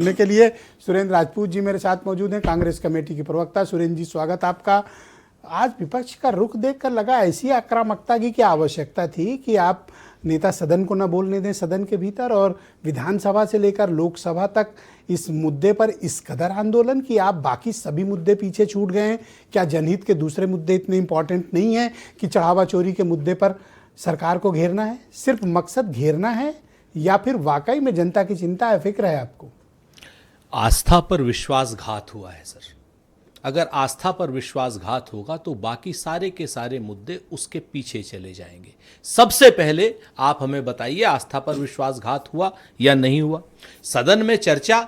सुनने के लिए सुरेंद्र राजपूत जी मेरे साथ मौजूद हैं, कांग्रेस कमेटी के प्रवक्ता। सुरेंद्र जी, स्वागत आपका। आज विपक्ष का रुख देखकर लगा ऐसी आक्रामकता की क्या आवश्यकता थी कि आप नेता सदन को न बोलने दें सदन के भीतर, और विधानसभा से लेकर लोकसभा तक इस मुद्दे पर इस कदर आंदोलन कि आप बाकी सभी मुद्दे पीछे छूट गए हैं? क्या जनहित के दूसरे मुद्दे इतने इंपॉर्टेंट नहीं हैं कि चढ़ावा चोरी के मुद्दे पर सरकार को घेरना है? सिर्फ मकसद घेरना है या फिर वाकई में जनता की चिंता है, फिक्र है आपको? आस्था पर विश्वासघात हुआ है सर। अगर आस्था पर विश्वासघात होगा तो बाकी सारे के सारे मुद्दे उसके पीछे चले जाएंगे। सबसे पहले आप हमें बताइए, आस्था पर विश्वासघात हुआ या नहीं हुआ? सदन में चर्चा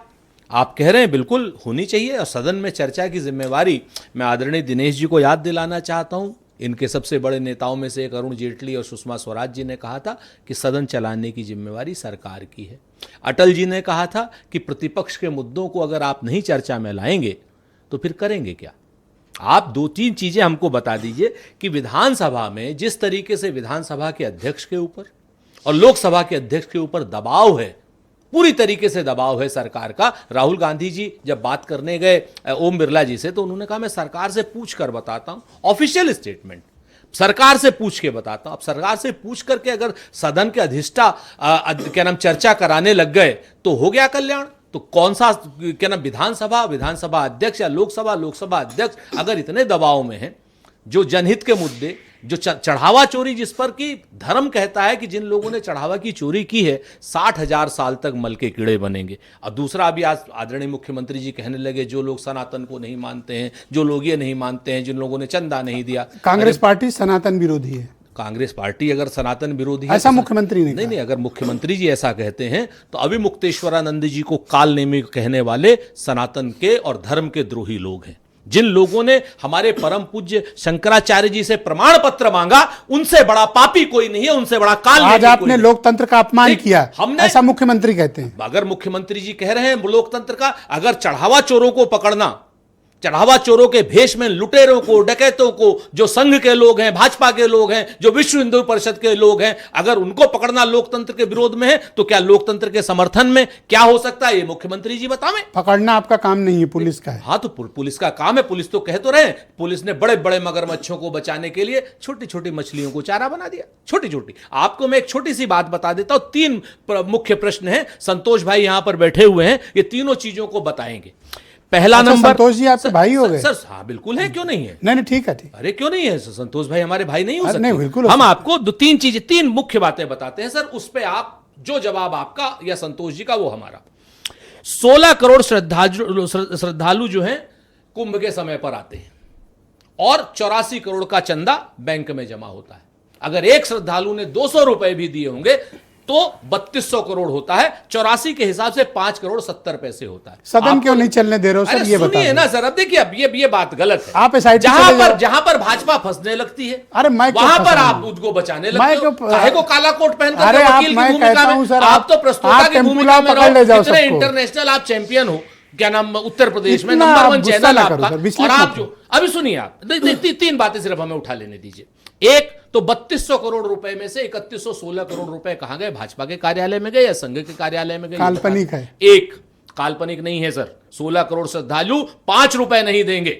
आप कह रहे हैं बिल्कुल होनी चाहिए, और सदन में चर्चा की जिम्मेवारी मैं आदरणीय दिनेश जी को याद दिलाना चाहता हूं। इनके सबसे बड़े नेताओं में से एक अरुण जेटली और सुषमा स्वराज जी ने कहा था कि सदन चलाने की जिम्मेवारी सरकार की है। अटल जी ने कहा था कि प्रतिपक्ष के मुद्दों को अगर आप नहीं चर्चा में लाएंगे तो फिर करेंगे क्या? आप दो तीन चीजें हमको बता दीजिए कि विधानसभा में जिस तरीके से विधानसभा के अध्यक्ष के ऊपर और लोकसभा के अध्यक्ष के ऊपर दबाव है, पूरी तरीके से दबाव है सरकार का। राहुल गांधी जी जब बात करने गए ओम बिरला जी से तो उन्होंने कहा मैं सरकार से पूछ कर बताता हूं। ऑफिशियल स्टेटमेंट, सरकार से पूछ के बताता हूं। अब सरकार से पूछ करके अगर सदन के अधिष्ठा क्या नाम चर्चा कराने लग गए तो हो गया कल्याण। तो कौन सा क्या नाम विधानसभा अध्यक्ष या लोकसभा अध्यक्ष अगर इतने दबाव में है, जो जनहित के मुद्दे, जो चढ़ावा चोरी जिस पर कि धर्म कहता है कि जिन लोगों ने चढ़ावा की चोरी की है 60,000 साल तक मल के कीड़े बनेंगे। और दूसरा अभी आज आदरणीय मुख्यमंत्री जी कहने लगे जो लोग सनातन को नहीं मानते हैं, जो लोग ये नहीं मानते हैं, जिन लोगों ने चंदा नहीं दिया, कांग्रेस पार्टी सनातन विरोधी है। कांग्रेस पार्टी अगर सनातन विरोधी है, ऐसा मुख्यमंत्री ने नहीं, अगर मुख्यमंत्री जी ऐसा कहते हैं तो अभी मुक्तेश्वरानंद जी को काल नेमी कहने वाले सनातन के और धर्म के द्रोही लोग हैं। जिन लोगों ने हमारे परम पूज्य शंकराचार्य जी से प्रमाण पत्र मांगा, उनसे बड़ा पापी कोई नहीं है, उनसे बड़ा काल नेमी। आज आपने लोकतंत्र का अपमान किया, हमने ऐसा मुख्यमंत्री कहते हैं। अगर मुख्यमंत्री जी कह रहे हैं लोकतंत्र का, अगर चढ़ावा चोरों को पकड़ना, चढ़ावा चोरों के भेष में लुटेरों को, डकैतों को, जो संघ के लोग हैं, भाजपा के लोग हैं, जो विश्व हिंदू परिषद के लोग हैं, अगर उनको पकड़ना लोकतंत्र के विरोध में है तो क्या लोकतंत्र के समर्थन में क्या हो सकता है? ये मुख्यमंत्री जी बतावें। पकड़ना आपका काम नहीं है, पुलिस का है। हाँ, तो पुलिस का काम है। पुलिस तो कह तो रहे, पुलिस ने बड़े बड़े मगरमच्छों को बचाने के लिए छोटी छोटी मछलियों को चारा बना दिया, छोटी छोटी। आपको मैं एक छोटी सी बात बता देता हूं। 3 मुख्य प्रश्न हैं, संतोष भाई यहां पर बैठे हुए हैं, ये तीनों चीजों को बताएंगे। पहला नंबर, संतोष जी आपके भाई हो गए? सर हाँ बिल्कुल है, क्यों नहीं है? नहीं ठीक है, ठीक। अरे क्यों नहीं है? संतोष भाई हमारे भाई नहीं हो सकते? नहीं, बिल्कुल। हम आपको 2-3 चीजें, 3 मुख्य बातें बताते हैं सर, उस पे आप जो जवाब आपका या संतोष जी का वो हमारा। 16 करोड़ श्रद्धालु जो हैं कुंभ के समय पर आते हैं और 84 करोड़ का चंदा बैंक में जमा होता है। अगर एक श्रद्धालु ने 200 रुपए भी दिए होंगे तो 3200 करोड़ होता है। 84 के हिसाब से 5 करोड़ 70 पैसे होता है। सदन क्यों नहीं चलने दे रहे हो सर? ये बताइए ना सर। अब देखिए, अब ये बात गलत है। आप जहां पर भाजपा फंसने लगती है, अरे वहां पर आप उसको बचाने लगते हो। काहे को काला कोट पहनकर अरे वकील की भूमिका में? आप तो प्रस्तुता की भूमिका में रहो। इतने इंटरनेशनल आप चैंपियन हो, क्या नाम उत्तर प्रदेश में नंबर 1 चैनल आपका, और आप जो अभी सुनिए, आप 3 बातें सिर्फ हमें उठा लेने दीजिए। एक तो 3200 करोड़ रुपए में से 3116 करोड़ रुपए कहां गए? भाजपा के कार्यालय में गए या संघ के कार्यालय में गए? काल्पनिक है। एक काल्पनिक नहीं है सर। 16 करोड़ श्रद्धालु 5 रुपए नहीं देंगे।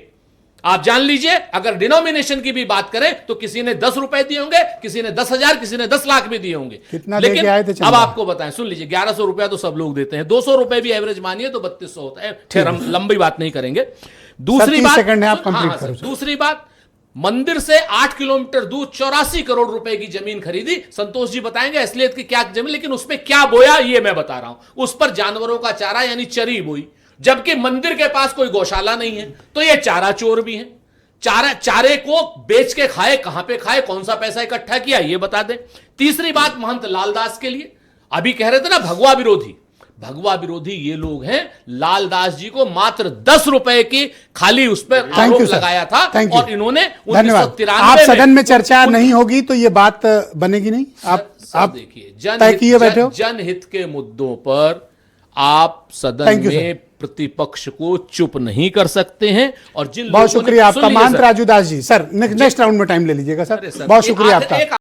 आप जान लीजिए, अगर डिनोमिनेशन की भी बात करें तो किसी ने 10 रुपए दिए होंगे, किसी ने 10,000, किसी ने 10 लाख भी दिए होंगे। कितना लेकिन आए थे? अब आपको बताएं, सुन लीजिए, 1100 रुपया तो सब लोग देते हैं, 200 रुपए भी एवरेज मानिए तो 3200 होता है। खैर हम लंबी बात नहीं करेंगे। दूसरी बात, मंदिर से 8 किलोमीटर दूर 84 करोड़ रुपए की जमीन खरीदी। संतोष जी बताएंगे असलियत की क्या जमीन, लेकिन उसमें क्या बोया ये मैं बता रहा हूं। उस पर जानवरों का चारा यानी चरी बोई, जबकि मंदिर के पास कोई गौशाला नहीं है। तो ये चारा चोर भी है। चारे को बेच के खाए, कहां पे खाए, कौन सा पैसा इकट्ठा किया ये बता दें। तीसरी बात, महंत लालदास के लिए अभी कह रहे थे ना भगवा विरोधी ये लोग हैं। लालदास जी को मात्र 10 रुपए की खाली उस पर आरोप लगाया था, और इन्होंने 1993 आप सदन में चर्चा नहीं होगी तो ये बात बनेगी नहीं। आप देखिए, जनहित के मुद्दों पर आप सदन में प्रतिपक्ष को चुप नहीं कर सकते हैं। और जिन बहुत शुक्रिया आपका, महंत Raju Das ji. Sir next round में टाइम ले लीजिएगा सर। बहुत शुक्रिया आपका।